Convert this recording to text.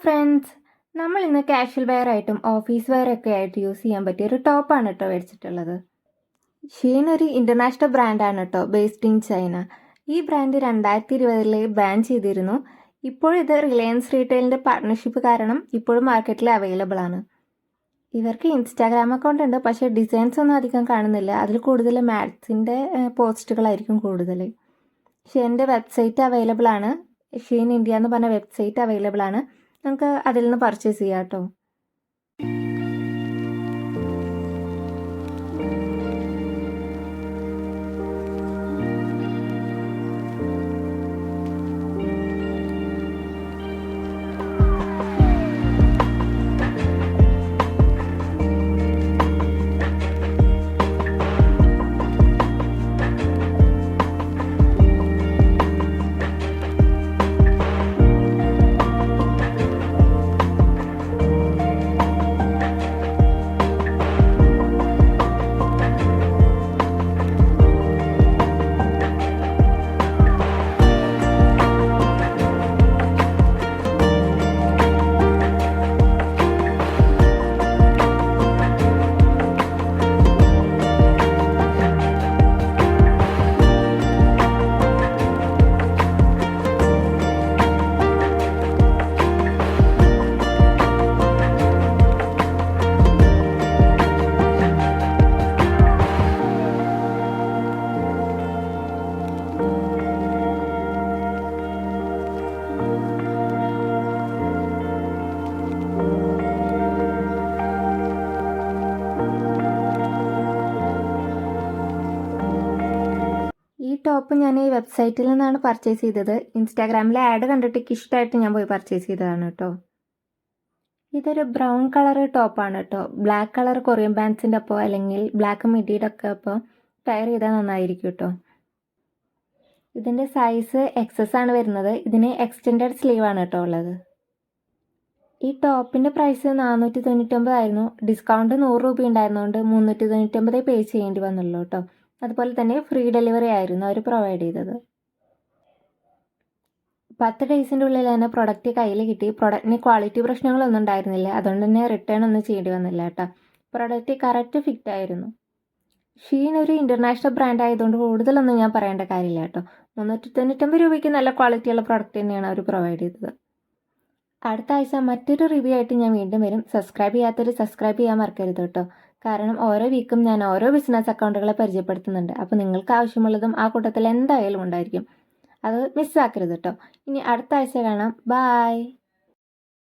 Friends, നമ്മൾ ഇന്ന് casual wear ആയിട്ടും ഓഫീസ് വെയർ ഒക്കെ ആയിട്ട് യൂസ് ചെയ്യാൻ പറ്റിയ ഒരു ടോപ്പാണ് കേട്ടോ മേടിച്ചിട്ടുള്ളത്. ഷീൻ ഒരു ഇൻ്റർനാഷണൽ ബ്രാൻഡാണ് കേട്ടോ, ബേസ്ഡ് ഇൻ ചൈന. ഈ ബ്രാൻഡ് 2020 ബാൻ ചെയ്തിരുന്നു. ഇപ്പോൾ ഇത് റിലയൻസ് റീറ്റെയിലിൻ്റെ പാർട്ട്ണർഷിപ്പ് കാരണം ഇപ്പോഴും മാർക്കറ്റിൽ അവൈലബിൾ ആണ്. ഇവർക്ക് ഇൻസ്റ്റാഗ്രാം അക്കൗണ്ട് ഉണ്ട്, പക്ഷേ ഡിസൈൻസ് ഒന്നും അധികം കാണുന്നില്ല. അതിൽ കൂടുതൽ മാറ്റ്സിൻ്റെ പോസ്റ്റുകളായിരിക്കും കൂടുതൽ. ഷീൻ്റെ വെബ്സൈറ്റ് അവൈലബിൾ ആണ്. ഷീൻ ഇന്ത്യ എന്ന് പറഞ്ഞ വെബ്സൈറ്റ് അവൈലബിൾ ആണ്. നമുക്ക് അതിൽ നിന്ന് പർച്ചേസ് ചെയ്യാം കേട്ടോ. ഈ ടോപ്പ് ഞാൻ ഈ വെബ്സൈറ്റിൽ നിന്നാണ് പർച്ചേസ് ചെയ്തത്. ഇൻസ്റ്റാഗ്രാമിലെ ആഡ് കണ്ടിട്ട് ഇഷ്ടമായിട്ട് ഞാൻ പോയി പർച്ചേസ് ചെയ്തതാണ് കേട്ടോ. ഇതൊരു ബ്രൗൺ കളർ ടോപ്പാണ് കേട്ടോ. ബ്ലാക്ക് കളർ കൊറിയൻ പാൻസിൻ്റെ ഒപ്പം അല്ലെങ്കിൽ ബ്ലാക്ക് മിഡിയുടെ ഒക്കെ ഒപ്പം ടയർ ചെയ്താൽ നന്നായിരിക്കും കേട്ടോ. ഇതിൻ്റെ സൈസ് എക്സസ് ആണ് വരുന്നത്. ഇതിന് എക്സ്റ്റെൻഡഡ് സ്ലീവ് ആണ് കേട്ടോ ഉള്ളത്. ഈ ടോപ്പിൻ്റെ പ്രൈസ് 499 ആയിരുന്നു. ഡിസ്കൗണ്ട് 100 രൂപ ഉണ്ടായിരുന്നതുകൊണ്ട് 399 പേ ചെയ്യേണ്ടി വന്നുള്ളൂ കേട്ടോ. അതുപോലെ തന്നെ ഫ്രീ ഡെലിവറി ആയിരുന്നു അവർ പ്രൊവൈഡ് ചെയ്തത്. 10 ഡേയ്സിൻ്റെ ഉള്ളിൽ തന്നെ പ്രൊഡക്റ്റ് കയ്യിൽ കിട്ടി. പ്രൊഡക്റ്റിന് ക്വാളിറ്റി പ്രശ്നങ്ങളൊന്നും ഉണ്ടായിരുന്നില്ല, അതുകൊണ്ട് തന്നെ റിട്ടേൺ ഒന്നും ചെയ്യേണ്ടി വന്നില്ല കേട്ടോ. പ്രൊഡക്റ്റ് കറക്റ്റ് ഫിറ്റ് ആയിരുന്നു. ഷീൻ ഒരു ഇൻ്റർനാഷണൽ ബ്രാൻഡ് ആയതുകൊണ്ട് കൂടുതലൊന്നും ഞാൻ പറയേണ്ട കാര്യമില്ല കേട്ടോ. 399 രൂപയ്ക്ക് നല്ല ക്വാളിറ്റിയുള്ള പ്രൊഡക്റ്റ് തന്നെയാണ് അവർ പ്രൊവൈഡ് ചെയ്തത്. അടുത്ത ആഴ്ച മറ്റൊരു റിവ്യൂ ആയിട്ട് ഞാൻ വീണ്ടും വരും. സബ്സ്ക്രൈബ് ചെയ്യാത്തവർ സബ്സ്ക്രൈബ് ചെയ്യാൻ മറക്കരുത് കേട്ടോ. കാരണം ഓരോ വീക്കും ഞാൻ ഓരോ ബിസിനസ് അക്കൗണ്ടുകളെ പരിചയപ്പെടുത്തുന്നുണ്ട്. അപ്പോൾ നിങ്ങൾക്ക് ആവശ്യമുള്ളതും ആ കൂട്ടത്തിൽ എന്തായാലും ഉണ്ടായിരിക്കും. അത് മിസ്സാക്കരുത് കേട്ടോ. ഇനി അടുത്ത ആഴ്ച കാണാം. ബായ്.